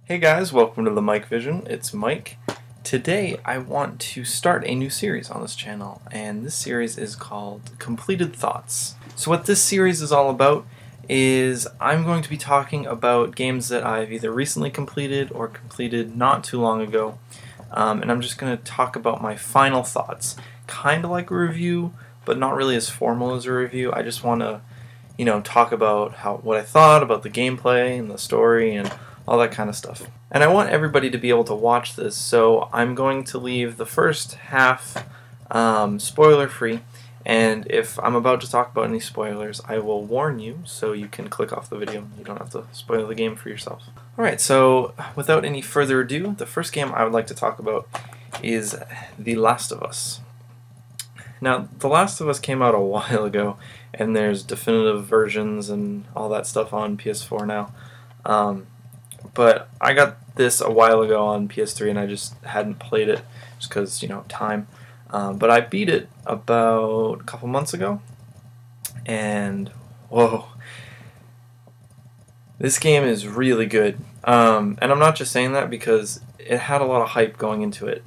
Hey guys, welcome to TheMikeVision. It's Mike. Today I want to start a new series on this channel, and this series is called Completed Thoughts. So what this series is all about is I'm going to be talking about games that I've either recently completed or completed not too long ago, and I'm just going to talk about my final thoughts. Kind of like a review, but not really as formal as a review. I just want to, talk about what I thought about the gameplay and the story and all that kind of stuff. And I want everybody to be able to watch this, so I'm going to leave the first half spoiler free, and if I'm about to talk about any spoilers, I will warn you so you can click off the video. You don't have to spoil the game for yourself. Alright, so without any further ado, the first game I would like to talk about is The Last of Us. Now, The Last of Us came out a while ago, and there's definitive versions and all that stuff on PS4 now. But I got this a while ago on PS3 and I just hadn't played it just because, time. But I beat it about a couple months ago, and whoa, this game is really good. And I'm not just saying that because it had a lot of hype going into it.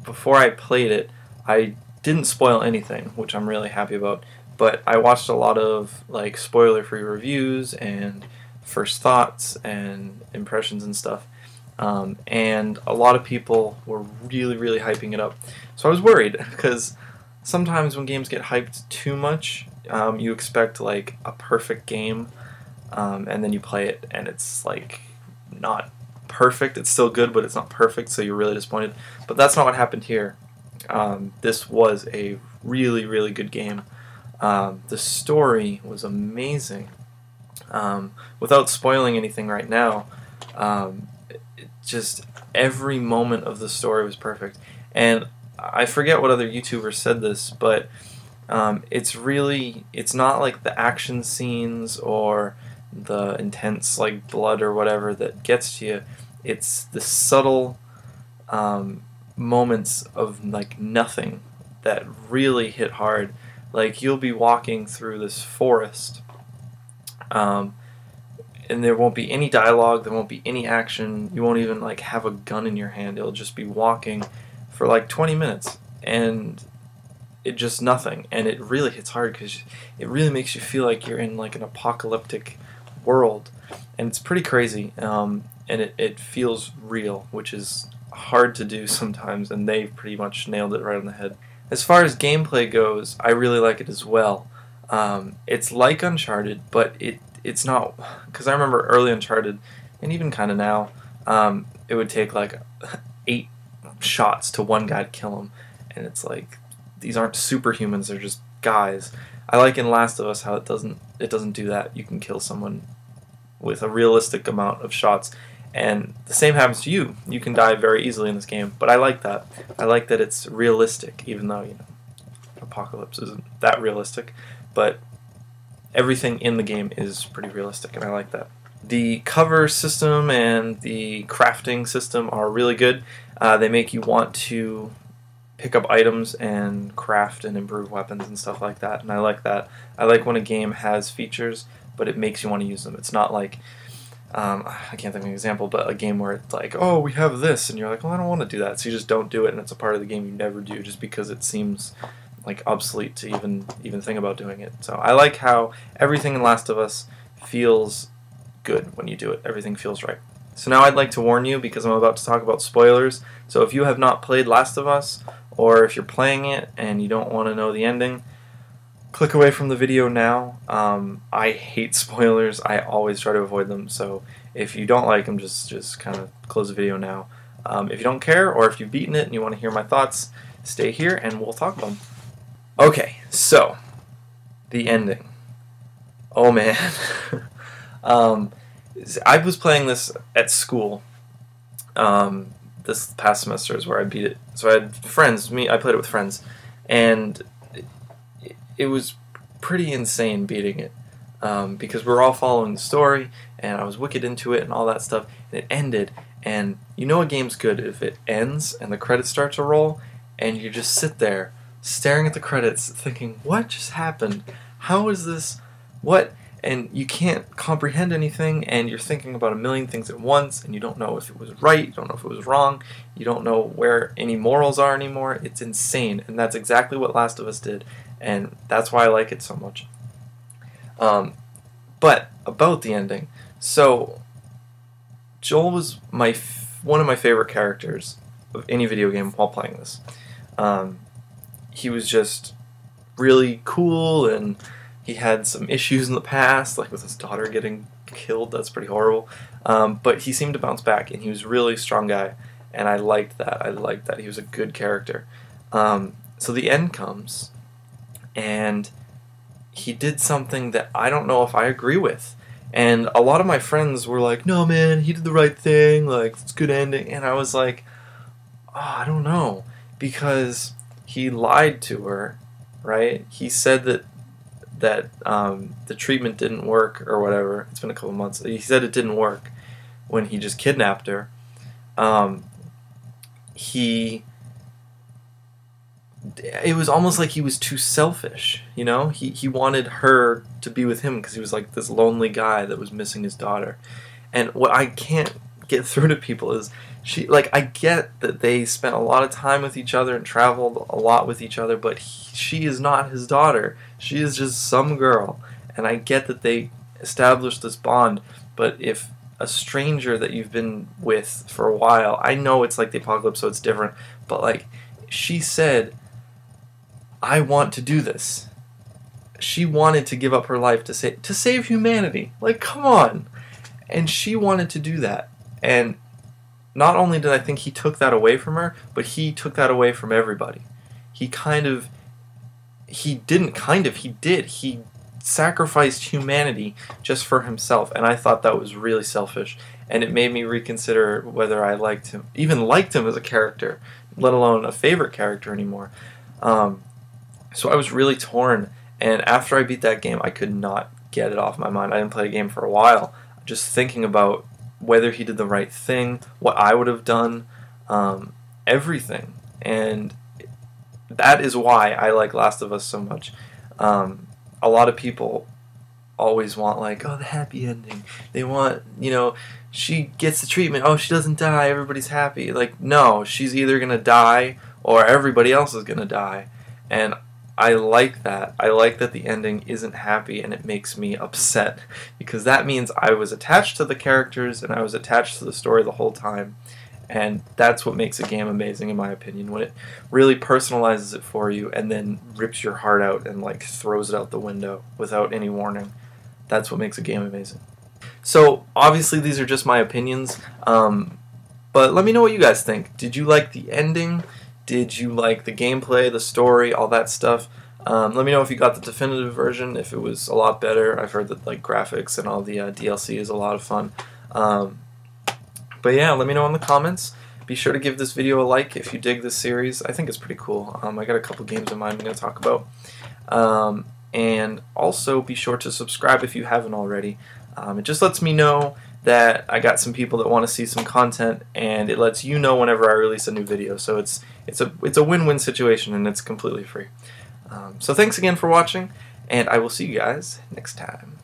Before I played it, I didn't spoil anything, which I'm really happy about, but I watched a lot of spoiler-free reviews and first thoughts and impressions and stuff, and a lot of people were really hyping it up. So I was worried because sometimes when games get hyped too much, you expect like a perfect game, and then you play it and it's like not perfect. It's still good, but it's not perfect, so you're really disappointed. But that's not what happened here. This was a really good game. The story was amazing. Without spoiling anything right now, just every moment of the story was perfect. And I forget what other YouTubers said this, but it's not like the action scenes or the intense blood or whatever that gets to you. It's the subtle moments of nothing that really hit hard. Like, you'll be walking through this forest, and there won't be any dialogue, there won't be any action, you won't even have a gun in your hand. It'll just be walking for 20 minutes, and it just nothing, and it really hits hard because it really makes you feel like you're in an apocalyptic world, and it's pretty crazy, and it feels real, which is hard to do sometimes, and they pretty much nailed it right on the head. As far as gameplay goes, I really like it as well. It's like Uncharted, but it's not, because I remember early Uncharted, and even kind of now, it would take 8 shots to one guy to kill him, and it's these aren't superhumans, they're just guys. I like in Last of Us how it doesn't do that. You can kill someone with a realistic amount of shots, and the same happens to you. You can die very easily in this game, but I like that. I like that it's realistic, even though Apocalypse isn't that realistic, but everything in the game is pretty realistic, and I like that. The cover system and the crafting system are really good. They make you want to pick up items and craft and improve weapons and stuff like that, and I like that. I like when a game has features, but it makes you want to use them. It's not like, I can't think of an example, but a game where it's oh, we have this, and you're well, I don't want to do that, so you just don't do it, and it's a part of the game you never do just because it seems obsolete to even think about doing it. So I like how everything in Last of Us feels good when you do it. Everything feels right. So now I'd like to warn you, because I'm about to talk about spoilers. So if you have not played Last of Us, or if you're playing it and you don't want to know the ending, click away from the video now. I hate spoilers. I always try to avoid them. So if you don't like them, just kind of close the video now. If you don't care, or if you've beaten it and you want to hear my thoughts, stay here and we'll talk about them. Okay, so the ending. Oh man. I was playing this at school. This past semester is where I beat it. So I had friends. I played it with friends, and it was pretty insane beating it, because we were all following the story, and I was wicked into it and all that stuff. And it ended, and a game's good if it ends and the credits start to roll, and you just sit there staring at the credits thinking, what just happened? How is this? What? and you can't comprehend anything, and you're thinking about a million things at once, and you don't know if it was right, you don't know if it was wrong, you don't know where any morals are anymore. It's insane, and that's exactly what Last of Us did, and that's why I like it so much. But about the ending, so Joel was one of my favorite characters of any video game while playing this. He was just really cool, and he had some issues in the past, like with his daughter getting killed. That's pretty horrible. But he seemed to bounce back, and he was a really strong guy, and I liked that. I liked that. He was a good character. So the end comes, and he did something that I don't know if I agree with. And a lot of my friends were like, no man, he did the right thing, like, it's a good ending. And I was like, oh, I don't know. Because he lied to her, right? He said that the treatment didn't work or whatever. It's been a couple months. He said it didn't work when he just kidnapped her. It was almost like he was too selfish, you know? He wanted her to be with him because he was like this lonely guy that was missing his daughter. And what I can't get through to people is, I get that they spent a lot of time with each other and traveled a lot with each other, but she is not his daughter. She is just some girl. And I get that they established this bond, but if a stranger that you've been with for a while, I know it's like the apocalypse, so it's different, but like, she said, I want to do this. She wanted to give up her life to save humanity. Like, come on. And she wanted to do that. And not only did I think he took that away from her, but he took that away from everybody. He did. He sacrificed humanity just for himself, and I thought that was really selfish, and it made me reconsider whether I even liked him as a character, let alone a favorite character anymore. So I was really torn, and after I beat that game, I could not get it off my mind. I didn't play a game for a while, just thinking about whether he did the right thing, what I would have done, everything. And that is why I like Last of Us so much. A lot of people always want, like, oh, the happy ending. They want, she gets the treatment, oh, she doesn't die, everybody's happy. Like, no, she's either going to die or everybody else is going to die. And I like that. I like that the ending isn't happy, and it makes me upset, because that means I was attached to the characters and I was attached to the story the whole time. And that's what makes a game amazing, in my opinion, when it really personalizes it for you and then rips your heart out and like throws it out the window without any warning. That's what makes a game amazing. So obviously these are just my opinions, but let me know what you guys think. Did you like the ending? Did you like the gameplay, the story, all that stuff? Let me know if you got the definitive version, if it was a lot better. I've heard that like graphics and all the DLC is a lot of fun. But yeah, let me know in the comments. Be sure to give this video a like if you dig this series. I think it's pretty cool. I got a couple games in mind I'm going to talk about. And also be sure to subscribe if you haven't already. It just lets me know that I got some people that want to see some content, and it lets you know whenever I release a new video. So it's a win-win situation, and it's completely free. So thanks again for watching, and I will see you guys next time.